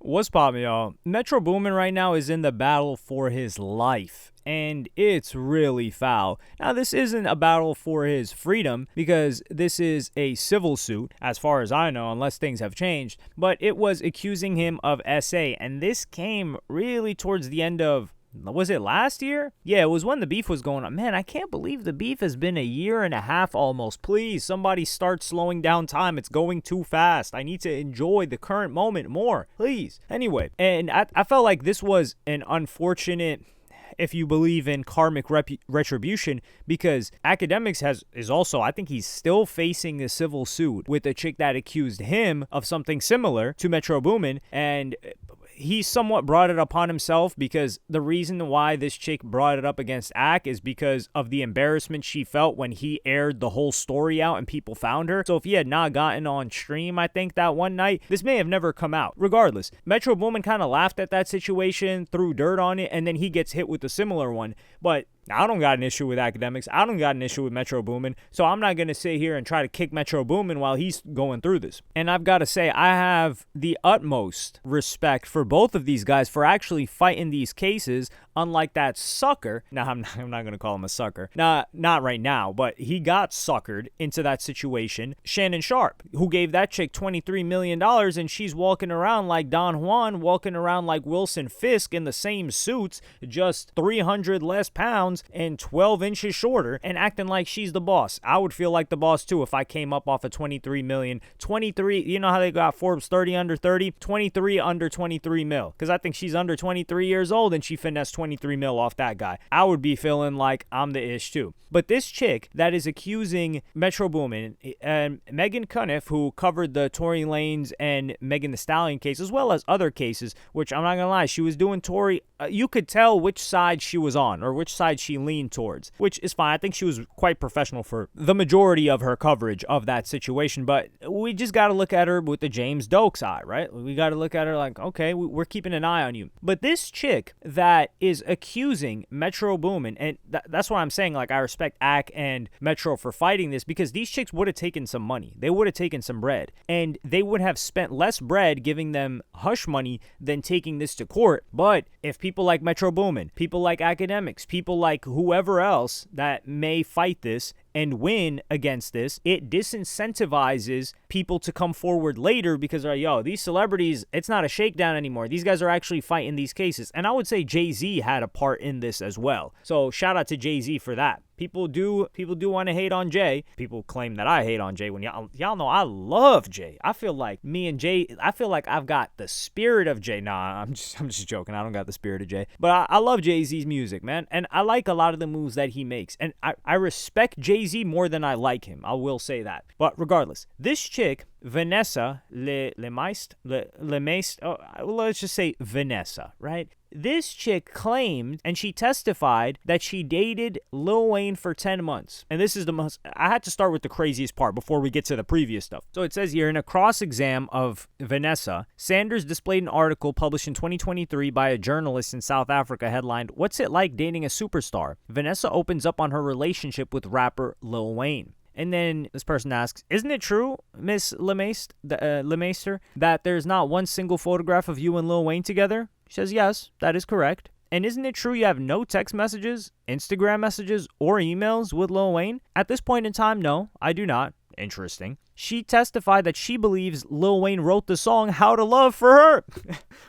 What's poppin', y'all? Metro Boomin right now is in the battle for his life, and it's really foul. Now, this isn't a battle for his freedom because this is a civil suit, as far as I know, unless things have changed, but it was accusing him of SA, and this came really towards the end of, was it last year? Yeah, it was when the beef was going on. Man, I can't believe the beef has been a year and a half almost. Please, somebody start slowing down time. It's going too fast. I need to enjoy the current moment more. Please. Anyway, and I felt like this was an unfortunate, if you believe in karmic retribution, because Academics is also, I think he's still facing a civil suit with a chick that accused him of something similar to Metro Boomin, and he somewhat brought it upon himself because the reason why this chick brought it up against Ak is because of the embarrassment she felt when he aired the whole story out and people found her. So if he had not gotten on stream, I think, that one night, this may have never come out. Regardless, Metro Boomin kind of laughed at that situation, threw dirt on it, and then he gets hit with a similar one. But I don't got an issue with Academics. I don't got an issue with Metro Boomin. So I'm not going to sit here and try to kick Metro Boomin while he's going through this. And I've got to say, I have the utmost respect for both of these guys for actually fighting these cases, unlike that sucker. Now, I'm not going to call him a sucker. Not right now, but he got suckered into that situation. Shannon Sharp, who gave that chick $23 million, and she's walking around like Don Juan, walking around like Wilson Fisk in the same suits, just 300 less pounds and 12 inches shorter, and acting like she's the boss. I would feel like the boss too if I came up off of 23 million. 23, you know how they got Forbes 30 under 30? 23 under 23 mil. Because I think she's under 23 years old and she finessed 23 mil off that guy. I would be feeling like I'm the ish too. But this chick that is accusing Metro Boomin and Megan Cuniff, who covered the Tory Lanez and Megan Thee Stallion case, as well as other cases, which I'm not going to lie, she was doing Tory. You could tell which side she was on or which side she leaned towards, which is fine. I think she was quite professional for the majority of her coverage of that situation, but we just got to look at her with the James Dokes eye, right? We got to look at her like, okay, we're keeping an eye on you. But this chick that is accusing Metro Boomin, and that's why I'm saying, like, I respect Ak and Metro for fighting this, because these chicks would have taken some money. They would have taken some bread, and they would have spent less bread giving them hush money than taking this to court. But if people like Metro Boomin, people like Academics, people like whoever else that may fight this and win against this, it disincentivizes people to come forward later because, yo, these celebrities, it's not a shakedown anymore. These guys are actually fighting these cases. And I would say Jay-Z had a part in this as well. So shout out to Jay-Z for that. People do want to hate on Jay. People claim that I hate on Jay when y'all know I love Jay. I feel like me and Jay, I feel like I've got the spirit of Jay. Nah, I'm just joking. I don't got the spirit of Jay. But I love Jay-Z's music, man. And I like a lot of the moves that he makes. And I respect Jay-Z more than I like him. I will say that. But regardless, this chick, Vanessa Lemaist, let's just say Vanessa, right? This chick claimed, and she testified, that she dated Lil Wayne for 10 months. And this is the most, I had to start with the craziest part before we get to the previous stuff. So it says here, in a cross-exam of Vanessa, Sanders displayed an article published in 2023 by a journalist in South Africa headlined, "What's it like dating a superstar?" Vanessa opens up on her relationship with rapper Lil Wayne. And then this person asks, "Isn't it true, Miss Lemeister, that there's not one single photograph of you and Lil Wayne together?" She says, "Yes, that is correct." "And isn't it true you have no text messages, Instagram messages, or emails with Lil Wayne?" "At this point in time, no, I do not." Interesting. She testified that she believes Lil Wayne wrote the song How to Love for her.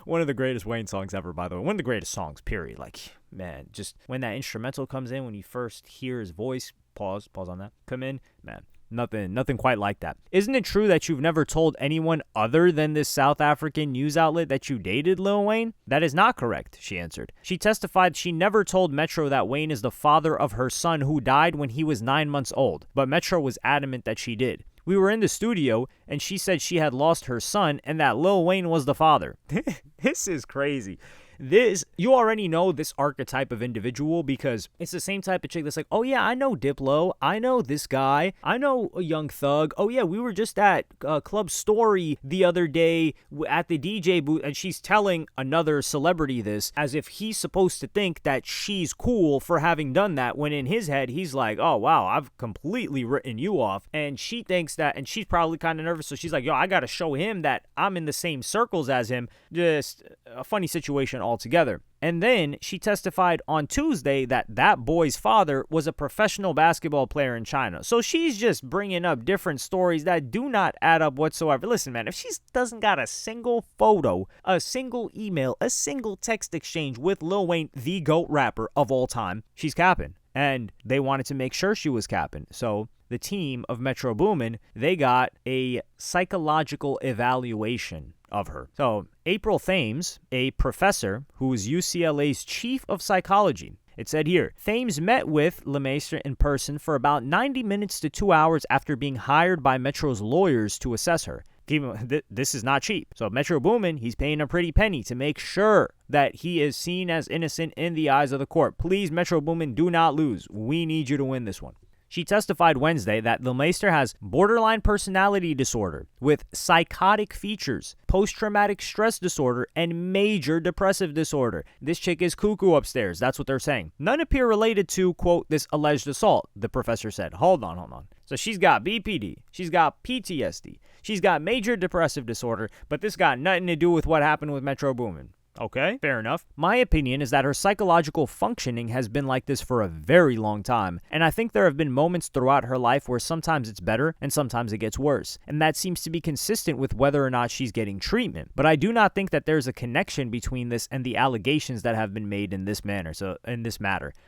One of the greatest Wayne songs ever, by the way. One of the greatest songs, period. Like, man, just when that instrumental comes in, when you first hear his voice, pause on that, come in, man. Nothing quite like that. "Isn't it true that you've never told anyone other than this South African news outlet that you dated Lil Wayne?" "That is not correct," she answered. She testified she never told Metro that Wayne is the father of her son who died when he was 9 months old, but Metro was adamant that she did. "We were in the studio, and she said she had lost her son and that Lil Wayne was the father." This is crazy. You already know this archetype of individual because it's the same type of chick that's like, "Oh yeah, I know Diplo, I know this guy, I know a Young Thug, oh yeah, we were just at Club Story the other day at the DJ booth," and she's telling another celebrity this as if he's supposed to think that she's cool for having done that, when in his head he's like, "Oh wow, I've completely written you off," and she thinks that, and she's probably kind of nervous nervous. So she's like, yo, I got to show him that I'm in the same circles as him. Just a funny situation altogether. And then she testified on Tuesday that that boy's father was a professional basketball player in China. So she's just bringing up different stories that do not add up whatsoever. Listen, man, if she doesn't got a single photo, a single email, a single text exchange with Lil Wayne, the GOAT rapper of all time, she's capping. And they wanted to make sure she was capping. So the team of Metro Boomin, they got a psychological evaluation of her. So April Thames, a professor who is UCLA's chief of psychology, it said here, Thames met with LeMaistre in person for about 90 minutes to 2 hours after being hired by Metro's lawyers to assess her. This is not cheap. So Metro Boomin, he's paying a pretty penny to make sure that he is seen as innocent in the eyes of the court. Please, Metro Boomin, do not lose. We need you to win this one. She testified Wednesday that LeMaistre has borderline personality disorder with psychotic features, post-traumatic stress disorder, and major depressive disorder. This chick is cuckoo upstairs. That's what they're saying. None appear related to, quote, this alleged assault, the professor said. Hold on. So she's got BPD. She's got PTSD. She's got major depressive disorder, but this got nothing to do with what happened with Metro Boomin. Okay, fair enough. My opinion is that her psychological functioning has been like this for a very long time, and I think there have been moments throughout her life where sometimes it's better and sometimes it gets worse, and that seems to be consistent with whether or not she's getting treatment. But I do not think that there's a connection between this and the allegations that have been made in this matter. So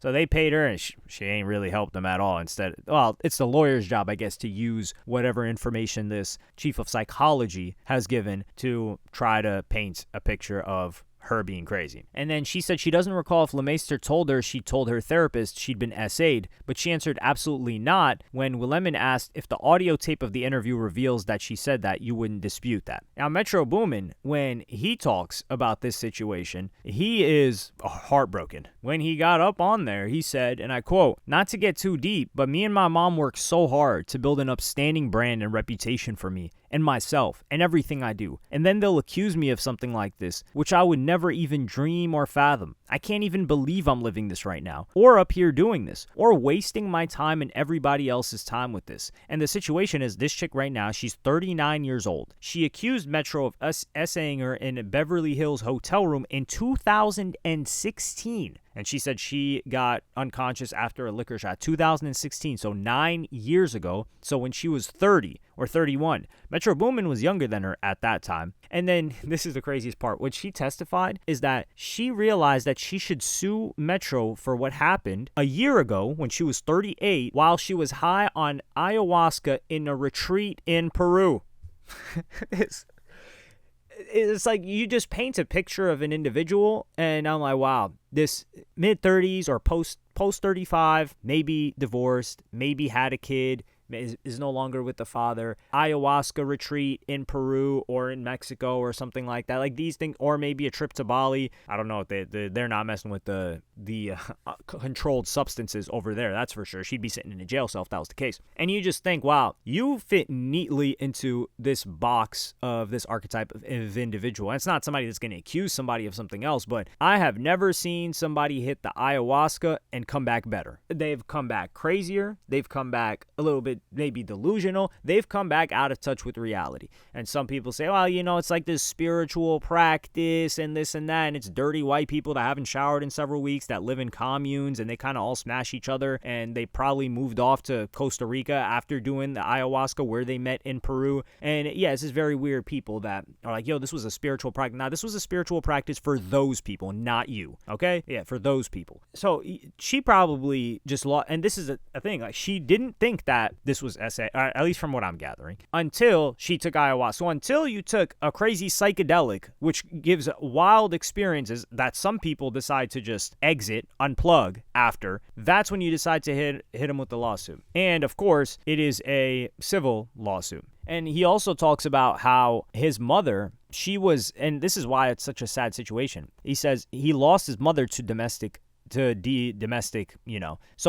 they paid her, and she ain't really helped them at all. Instead, well, it's the lawyer's job, I guess, to use whatever information this chief of psychology has given to try to paint a picture of her being crazy. And then she said she doesn't recall if LeMaistre told her she told her therapist she'd been SA'd, but she answered absolutely not when Willemon asked if the audio tape of the interview reveals that she said that, you wouldn't dispute that. Now, Metro Boomin, when he talks about this situation, he is heartbroken. When he got up on there, he said, and I quote, not to get too deep, but me and my mom worked so hard to build an upstanding brand and reputation for me and myself and everything I do. And then they'll accuse me of something like this, which I would never even dream or fathom. I can't even believe I'm living this right now, or up here doing this, or wasting my time and everybody else's time with this. And the situation is, this chick right now, she's 39 years old. She accused Metro of essaying her in a Beverly Hills hotel room in 2016. And she said she got unconscious after a liquor shot. 2016, so 9 years ago. So when she was 30 or 31. Metro Boomin was younger than her at that time. And then, this is the craziest part. What she testified is that she realized that she should sue Metro for what happened a year ago when she was 38 while she was high on ayahuasca in a retreat in Peru. It's like you just paint a picture of an individual, and I'm like, wow, this mid-30s or post-35, maybe divorced, maybe had a kid, is no longer with the father, ayahuasca retreat in Peru or in Mexico or something like that. Like these things, or maybe a trip to Bali. I don't know. They're not messing with the controlled substances over there. That's for sure. She'd be sitting in a jail cell if that was the case. And you just think, wow, you fit neatly into this box of this archetype of individual. And it's not somebody that's going to accuse somebody of something else, but I have never seen somebody hit the ayahuasca and come back better. They've come back crazier. They've come back a little bit maybe delusional. They've come back out of touch with reality. And some people say, well, it's like this spiritual practice and this and that, and it's dirty white people that haven't showered in several weeks that live in communes, and they kind of all smash each other, and they probably moved off to Costa Rica after doing the ayahuasca where they met in Peru. And yeah, this is very weird people that are like, yo, this was a spiritual practice. Now, this was a spiritual practice for those people, not you. Okay? Yeah, for those people. So she probably just lost, and this is a thing, like she didn't think that this was SA, at least from what I'm gathering, until she took ayahuasca. So until you took a crazy psychedelic, which gives wild experiences that some people decide to just exit, unplug after, that's when you decide to hit him with the lawsuit. And of course, it is a civil lawsuit. And he also talks about how his mother, she was, and this is why it's such a sad situation. He says he lost his mother to domestic. So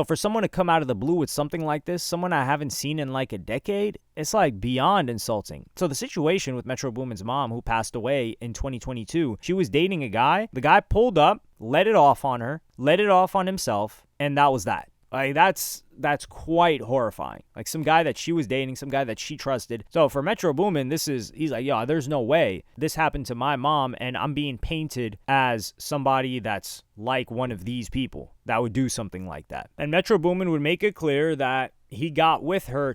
for someone to come out of the blue with something like this, someone I haven't seen in like a decade, it's like beyond insulting. So the situation with Metro Boomin's mom, who passed away in 2022, she was dating a guy. The guy pulled up, let it off on her, let it off on himself, and that was that. Like, that's quite horrifying. Like, some guy that she was dating, some guy that she trusted. So for Metro Boomin, he's like, yo, there's no way this happened to my mom, and I'm being painted as somebody that's like one of these people that would do something like that. And Metro Boomin would make it clear that he got with her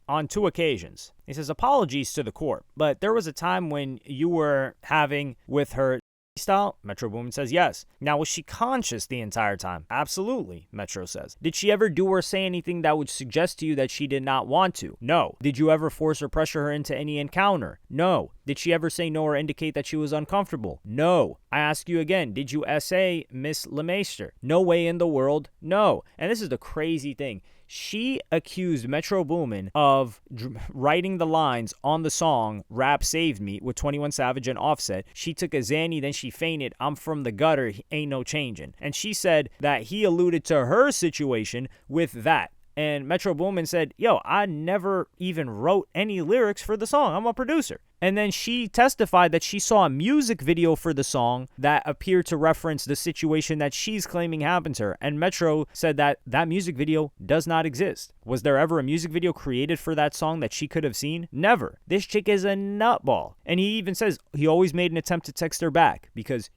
on two occasions. He says, apologies to the court, but there was a time when you were having with her style? Metro Boomin says yes. Now, was she conscious the entire time? Absolutely, Metro says. Did she ever do or say anything that would suggest to you that she did not want to? No. Did you ever force or pressure her into any encounter? No. Did she ever say no or indicate that she was uncomfortable? No. I ask you again, did you SA Miss LeMaster? No way in the world, no. And this is the crazy thing. She accused Metro Boomin of writing the lines on the song Rap Saved Me with 21 Savage and Offset. She took a Xanny, then she fainted. I'm from the gutter, ain't no changing. And she said that he alluded to her situation with that. And Metro Boomin said, yo, I never even wrote any lyrics for the song. I'm a producer. And then she testified that she saw a music video for the song that appeared to reference the situation that she's claiming happened to her. And Metro said that that music video does not exist. Was there ever a music video created for that song that she could have seen? Never. This chick is a nutball. And he even says he always made an attempt to text her back because,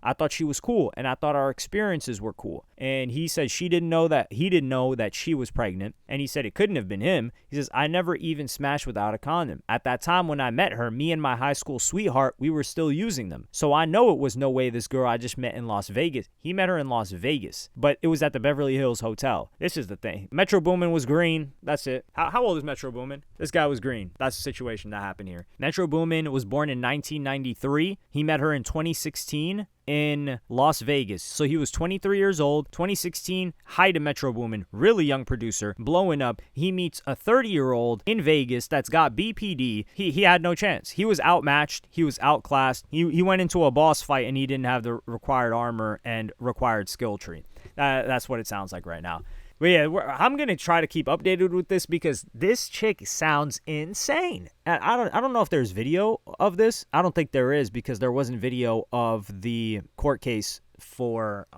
I thought she was cool and I thought our experiences were cool. And he said he didn't know that she was pregnant. And he said it couldn't have been him. He says, I never even smashed without a condom. At that time when I met her, me and my high school sweetheart, we were still using them. So I know it was no way this girl I just met in Las Vegas. He met her in Las Vegas, but it was at the Beverly Hills Hotel. This is the thing. Metro Boomin was green. That's it. How old is Metro Boomin? This guy was green. That's the situation that happened here. Metro Boomin was born in 1993. He met her in 2016 in Las Vegas. So he was 23 years old, 2016, height of Metro Boomin, really young producer, blowing up. He meets a 30-year-old in Vegas that's got BPD. He had no chance. He was outmatched. He was outclassed. He went into a boss fight and he didn't have the required armor and required skill tree. That's what it sounds like right now. But yeah, I'm going to try to keep updated with this because this chick sounds insane. And I don't know if there's video of this. I don't think there is because there wasn't video of the court case for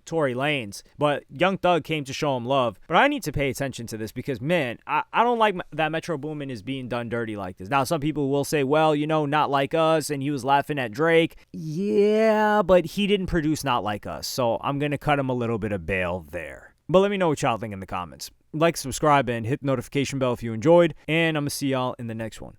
Tory Lanez. But Young Thug came to show him love. But I need to pay attention to this because, man, I don't like that Metro Boomin is being done dirty like this. Now, some people will say, well, not like us, and he was laughing at Drake. Yeah, but he didn't produce Not Like Us. So I'm going to cut him a little bit of bail there. But let me know what y'all think in the comments. Like, subscribe, and hit the notification bell if you enjoyed. And I'm going to see y'all in the next one.